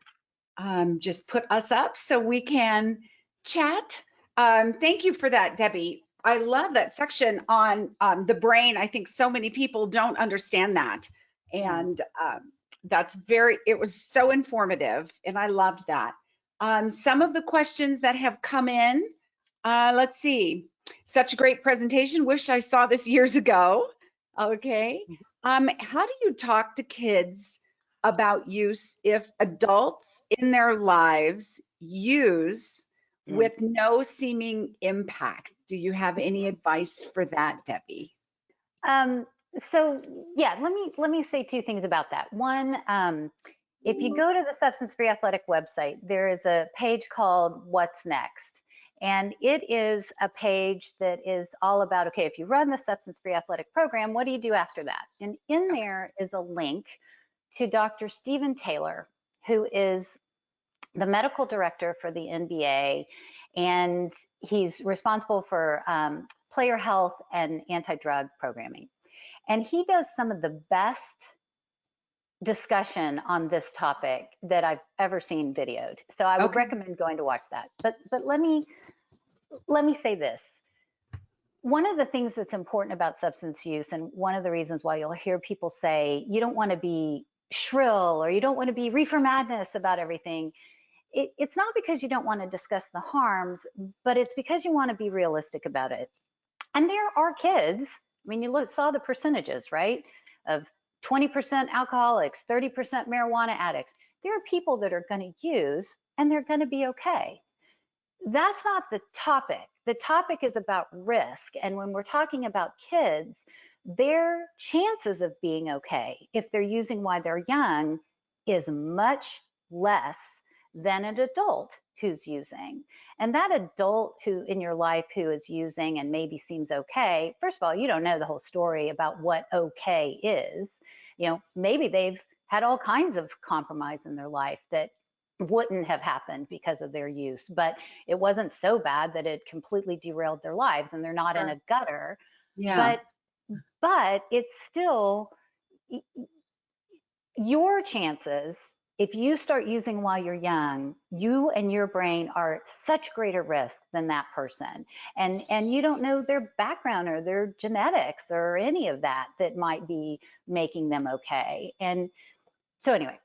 just put us up so we can chat. Thank you for that, Debbie. I love that section on the brain. I think so many people don't understand that. And it was so informative, and I loved that. Some of the questions that have come in, let's see. Such a great presentation. Wish I saw this years ago. Okay. How do you talk to kids about use if adults in their lives use with no seeming impact. Do you have any advice for that, Debbie?
Um, so yeah, let me say two things about that. One, if you go to the Substance Free Athletic website, there is a page called What's Next. And it is a page that is all about, okay, if you run the Substance Free Athletic program, what do you do after that? And in there is a link to Dr. Stephen Taylor, who is the medical director for the NBA, and he's responsible for player health and anti-drug programming. And he does some of the best discussion on this topic that I've ever seen videoed. So I would recommend going to watch that. But let me say this. One of the things that's important about substance use, and one of the reasons why you'll hear people say you don't want to be shrill or you don't want to be reefer madness about everything, it's not because you don't want to discuss the harms, but it's because you want to be realistic about it. And there are kids, I mean, you saw the percentages, right? Of 20% alcoholics, 30% marijuana addicts. There are people that are going to use and they're going to be okay. That's not the topic. The topic is about risk. And when we're talking about kids, their chances of being okay, if they're using while they're young, is much less than an adult who's using. And that adult who in your life who is using and maybe seems okay, first of all, you don't know the whole story about what okay is. You know, maybe they've had all kinds of compromise in their life that wouldn't have happened because of their use, but it wasn't so bad that it completely derailed their lives and they're not in a gutter.
Yeah.
But it's still your chances. If you start using while you're young, you and your brain are at such greater risk than that person. And you don't know their background or their genetics or any of that that might be making them okay. And so anyway,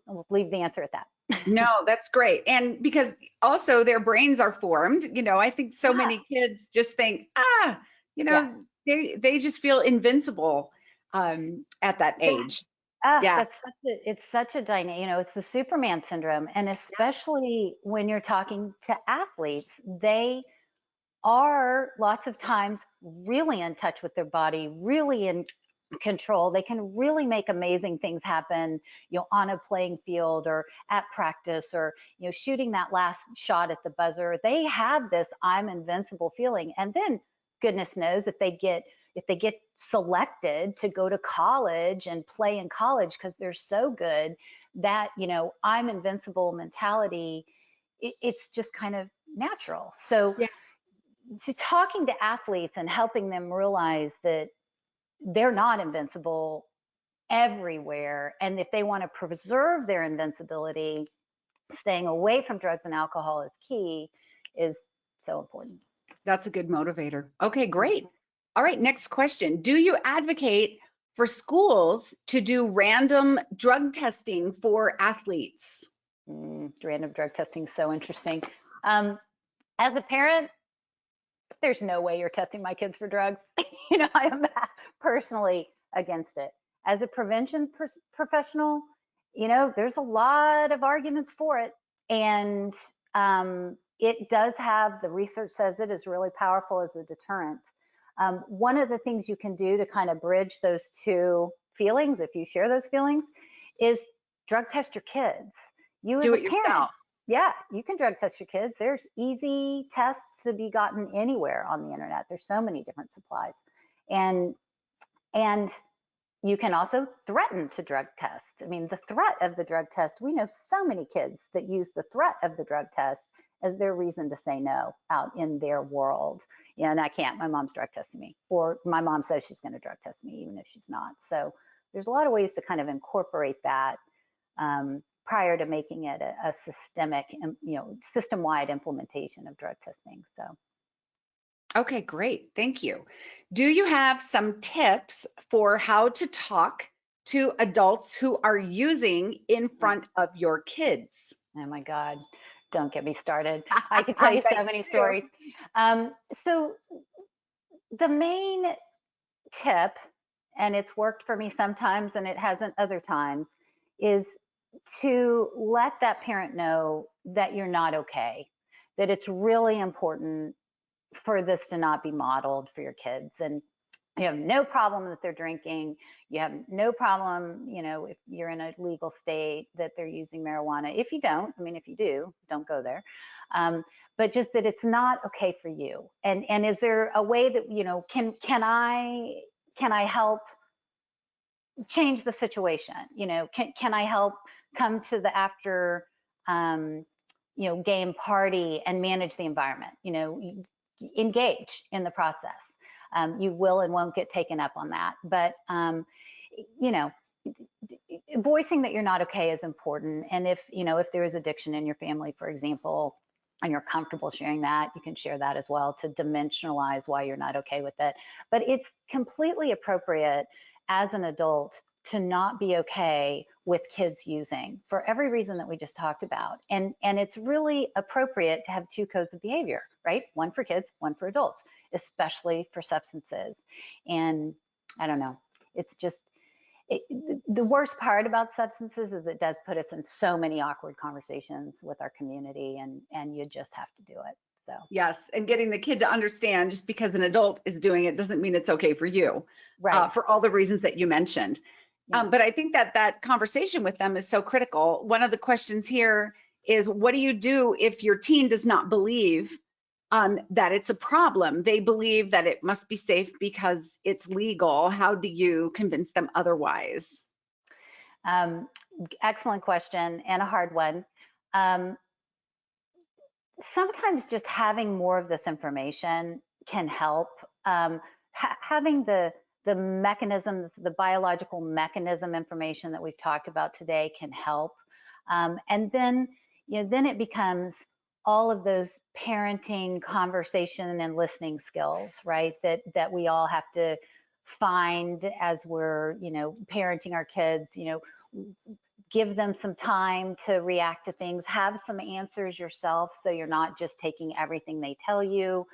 I'll leave the answer at that.
No, that's great. And because also their brains are formed, I think so many kids just think, they just feel invincible at that age. Yeah.
It's such a dynamic, it's the Superman syndrome. And especially when you're talking to athletes, they are lots of times really in touch with their body, really in control. They can really make amazing things happen, on a playing field or at practice or, shooting that last shot at the buzzer. They have this I'm invincible feeling. And then goodness knows if they get selected to go to college and play in college because they're so good, that, I'm invincible mentality, it's just kind of natural. So to talking to athletes and helping them realize that they're not invincible everywhere. And if they want to preserve their invincibility, staying away from drugs and alcohol is key, is so important.
That's a good motivator. Okay, great. All right, next question. Do you advocate for schools to do random drug testing for athletes?
Random drug testing is so interesting. As a parent, there's no way you're testing my kids for drugs. I am personally against it. As a prevention professional, there's a lot of arguments for it. And it does have, the research says it is really powerful as a deterrent. One of the things you can do to kind of bridge those two feelings, if you share those feelings, is drug test your kids. You as
do
a
it
parent,
yourself.
yeah, you can drug test your kids. There's easy tests to be gotten anywhere on the internet. There's so many different supplies. And you can also threaten to drug test. I mean, the threat of the drug test, we know so many kids that use the threat of the drug test as their reason to say no out in their world. And I can't, my mom's drug testing me, or my mom says she's going to drug test me, even if she's not. So there's a lot of ways to kind of incorporate that prior to making it a systemic, system-wide implementation of drug testing. So.
Okay, great. Thank you. Do you have some tips for how to talk to adults who are using in front of your kids?
Oh my God, don't get me started. I could tell you so many stories. So the main tip, and it's worked for me sometimes and it hasn't other times, is to let that parent know that you're not okay. that it's really important for this to not be modeled for your kids. And you have no problem that they're drinking. You have no problem, if you're in a legal state that they're using marijuana. If you don't, I mean, if you do, don't go there. But just that it's not okay for you. And is there a way that, can I help change the situation? Can I help come to the after, game party and manage the environment? Engage in the process. You will and won't get taken up on that. But, voicing that you're not okay is important. And if there is addiction in your family, for example, and you're comfortable sharing that, you can share that as well to dimensionalize why you're not okay with it. But it's completely appropriate as an adult to not be okay with kids using for every reason that we just talked about. And it's really appropriate to have two codes of behavior, right? One for kids, one for adults, especially for substances. And I don't know, it's just, the worst part about substances is it does put us in so many awkward conversations with our community, and you just have to do it. So
Yes, and getting the kid to understand just because an adult is doing it doesn't mean it's okay for you,
right.
for all the reasons that you mentioned.
Yeah.
But I think that conversation with them is so critical. One of the questions here is, what do you do if your teen does not believe that it's a problem? They believe that it must be safe because it's legal. How do you convince them otherwise?
Excellent question, and a hard one. Sometimes just having more of this information can help. Having the mechanisms, the biological mechanism information that we've talked about today can help. And then, then it becomes all of those parenting, conversation, and listening skills, right? That we all have to find as we're, parenting our kids. Give them some time to react to things, have some answers yourself so you're not just taking everything they tell you.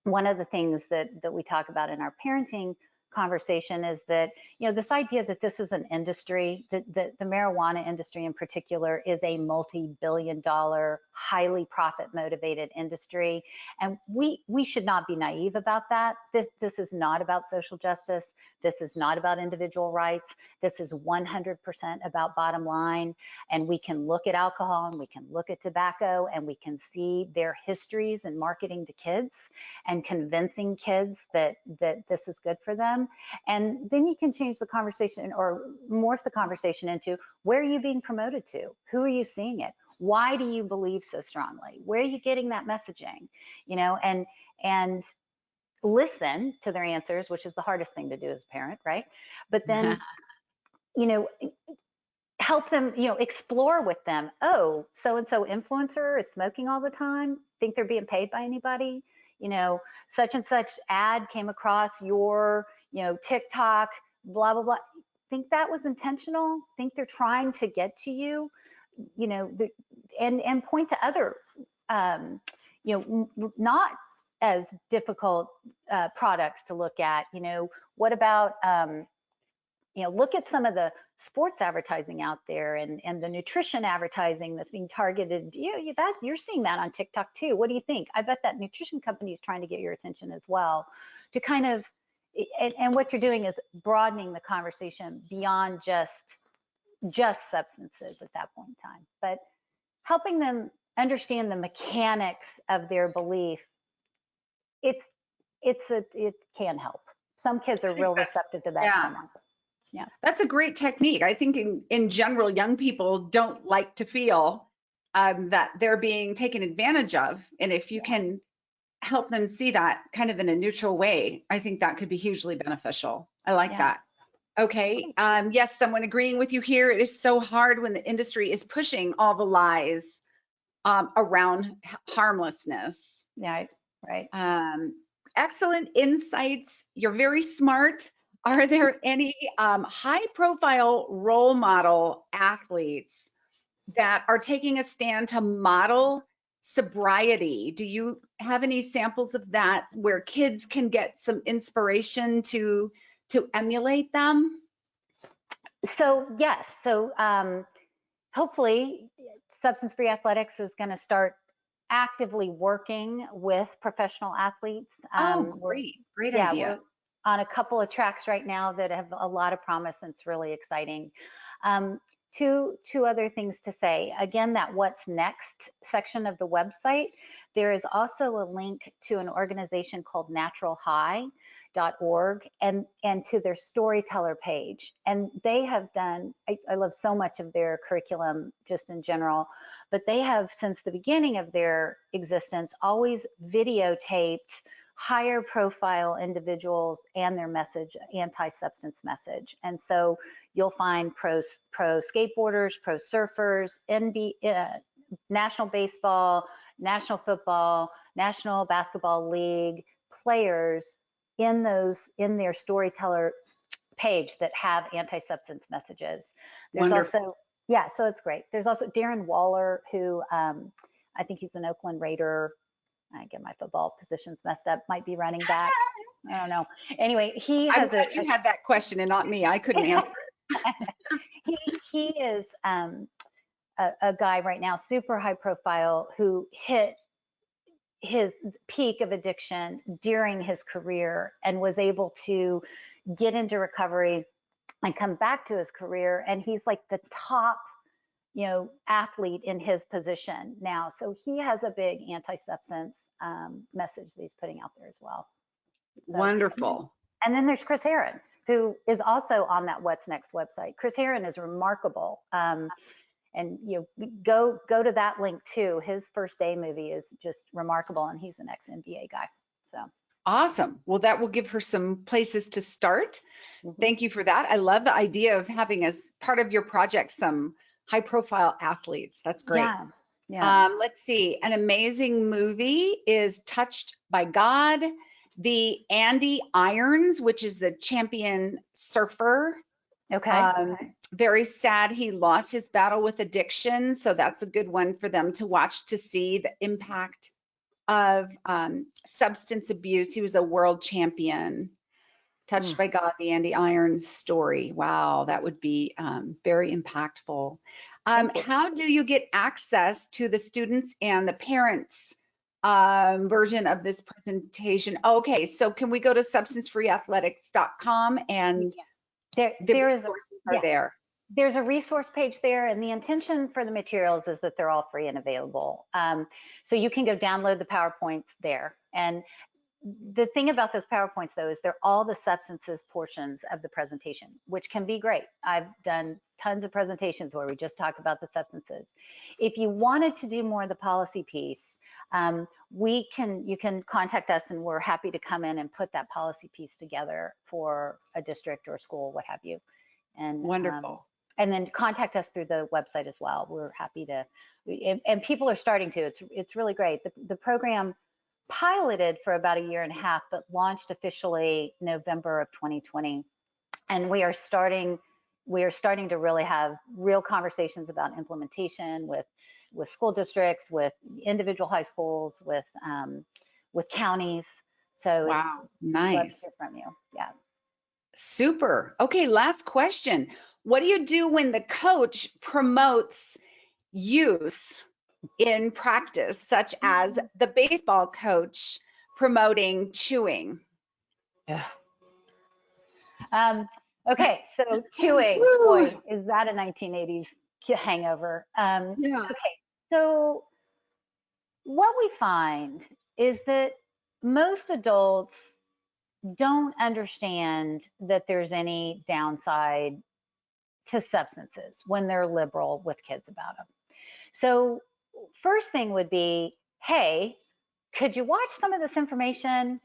One of the things that we talk about in our parenting conversation is that, this idea that this is an industry, that the marijuana industry in particular is a multi-billion-dollar, highly profit-motivated industry. And we should not be naive about that. This is not about social justice. This is not about individual rights. This is 100% about bottom line. And we can look at alcohol and we can look at tobacco and we can see their histories in marketing to kids and convincing kids that this is good for them. And then you can change the conversation or morph the conversation into, where are you being promoted to? Who are you seeing it? Why do you believe so strongly? Where are you getting that messaging? And listen to their answers, which is the hardest thing to do as a parent, right? But then, help them, explore with them. Oh, so-and-so influencer is smoking all the time. Think they're being paid by anybody? Such and such ad came across your, TikTok, blah, blah, blah. Think that was intentional? Think they're trying to get to you? And point to other, not as difficult products to look at. What about, look at some of the sports advertising out there and the nutrition advertising that's being targeted. You're seeing that on TikTok too. What do you think? I bet that nutrition company is trying to get your attention as well, to kind of, and what you're doing is broadening the conversation beyond just substances at that point in time, but helping them understand the mechanics of their belief. It can help. Some kids are real receptive to that.
Yeah. Yeah, that's a great technique. I think in general, young people don't like to feel that they're being taken advantage of. And if you can help them see that kind of in a neutral way, I think that could be hugely beneficial. I like that. Okay. Yes, someone agreeing with you here. It is so hard when the industry is pushing all the lies around harmlessness.
Right.
Excellent insights. You're very smart. Are there any high-profile role model athletes that are taking a stand to model sobriety? Do you have any samples of that where kids can get some inspiration to emulate them?
So yes. So hopefully, substance-free athletics is going to start actively working with professional athletes.
Oh, great
Yeah,
idea.
we're on a couple of tracks right now that have a lot of promise, and it's really exciting. Um, two other things to say. Again, that what's next section of the website, there is also a link to an organization called naturalhigh.org and to their storyteller page. And they have done, I love so much of their curriculum just in general, but they have, since the beginning of their existence, always videotaped higher profile individuals and their message, anti-substance message. And so you'll find pro skateboarders, pro surfers, national baseball, national football, national basketball league players in their storyteller page that have anti-substance messages. There's
Wonderful.
also, yeah, so it's great. There's also Darren Waller, who I think he's an Oakland Raider. I get my football positions messed up. Might be running back. I don't know. Anyway, he
I'm
has
glad you had that question and not me. I couldn't answer it.
he is a guy right now, super high profile, who hit his peak of addiction during his career and was able to get into recovery and come back to his career. And he's like the top, athlete in his position now. So he has a big anti-substance message that he's putting out there as well. So,
Wonderful.
And then there's Chris Herron, who is also on that What's Next website. Chris Herron is remarkable. And go to that link too. His First Day movie is just remarkable, and he's an ex-NBA guy. So
Awesome. Well, that will give her some places to start.
mm-hmm.
Thank you for that. I love the idea of having as part of your project some high profile athletes. That's great.
Yeah.
Let's see. An amazing movie is Touched by God. The Andy Irons, which is the champion surfer.
Okay.
Very sad he lost his battle with addiction. So that's a good one for them to watch to see the impact of substance abuse. He was a world champion. Touched by God, the Andy Irons story. Wow, that would be very impactful. How do you get access to the students and the parents version of this presentation? Okay, so can we go to substancefreeathletics.com and
there is
resources are there?
There's a resource page there, and the intention for the materials is that they're all free and available. So you can go download the PowerPoints there. And the thing about those PowerPoints, though, is they're all the substances portions of the presentation, which can be great. I've done tons of presentations where we just talk about the substances. If you wanted to do more of the policy piece, you can contact us, and we're happy to come in and put that policy piece together for a district or school, what have you. And
wonderful.
And then contact us through the website as well. We're happy to, and people are starting to. It's really great. The program piloted for about 1.5 years, but launched officially November of 2020. And we are starting to really have real conversations about implementation with school districts, with individual high schools, with counties. So
wow, nice.
Love to hear from you. Yeah.
Super. Okay, last question. What do you do when the coach promotes use in practice, such as the baseball coach promoting chewing?
Yeah. Okay, so chewing, boy, is that a 1980s hangover?
Yeah.
Okay, so what we find is that most adults don't understand that there's any downside to substances when they're liberal with kids about them. So first thing would be, hey, could you watch some of this information,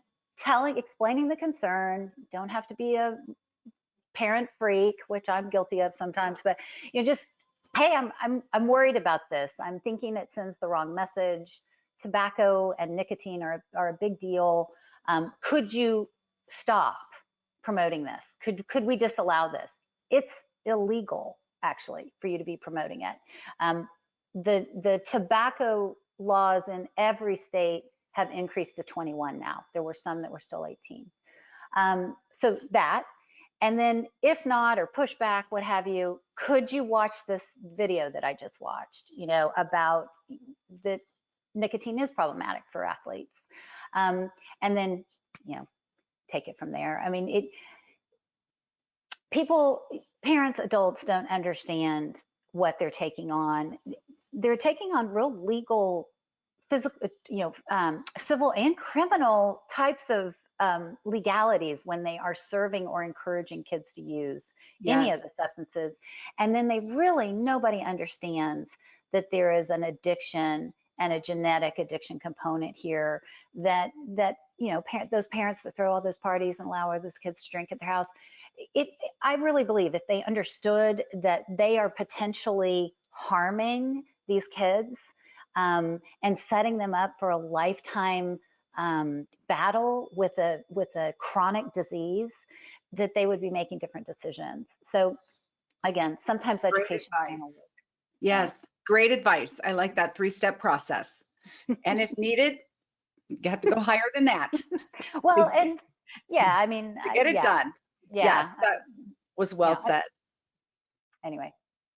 explaining the concern? Don't have to be a parent freak, which I'm guilty of sometimes, but just, hey, I'm worried about this. I'm thinking it sends the wrong message. Tobacco and nicotine are a big deal. Could you stop promoting this? Could we disallow this? It's illegal, actually, for you to be promoting it. The tobacco laws in every state have increased to 21 now. There were some that were still 18. So that, and then if not, or pushback, what have you, could you watch this video that I just watched, about the nicotine is problematic for athletes. And then, take it from there. I mean, parents, adults don't understand what they're taking on. They're taking on real legal, physical, civil and criminal types of legalities when they are serving or encouraging kids to use any of the substances. And then nobody understands that there is an addiction and a genetic addiction component here, that those parents that throw all those parties and allow all those kids to drink at their house, I really believe if they understood that they are potentially harming these kids and setting them up for a lifetime battle with a chronic disease, that they would be making different decisions. So again, sometimes education.
Yes, great advice. I like that 3-step process. And if needed, you have to go higher than that.
Well, and yeah, I mean,
get it done.
Yeah.
Yes, that was well said.
Anyway.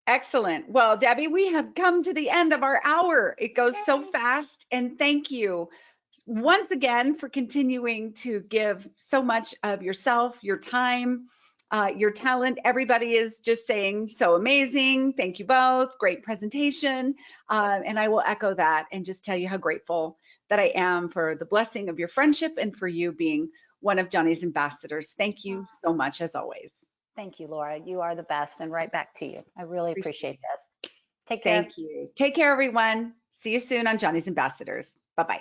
Excellent. Well, Debbie, we have come to the end of our hour. It goes so fast. And thank you once again for continuing to give so much of yourself, your time, your talent. Everybody is just saying so amazing. Thank you both. Great presentation. And I will echo that and just tell you how grateful that I am for the blessing of your friendship and for you being one of Johnny's ambassadors. Thank you so much, as always.
Thank you, Laura. You are the best, and right back to you. I really appreciate this. Take care.
Thank you. Take care, everyone. See you soon on Johnny's Ambassadors. Bye-bye.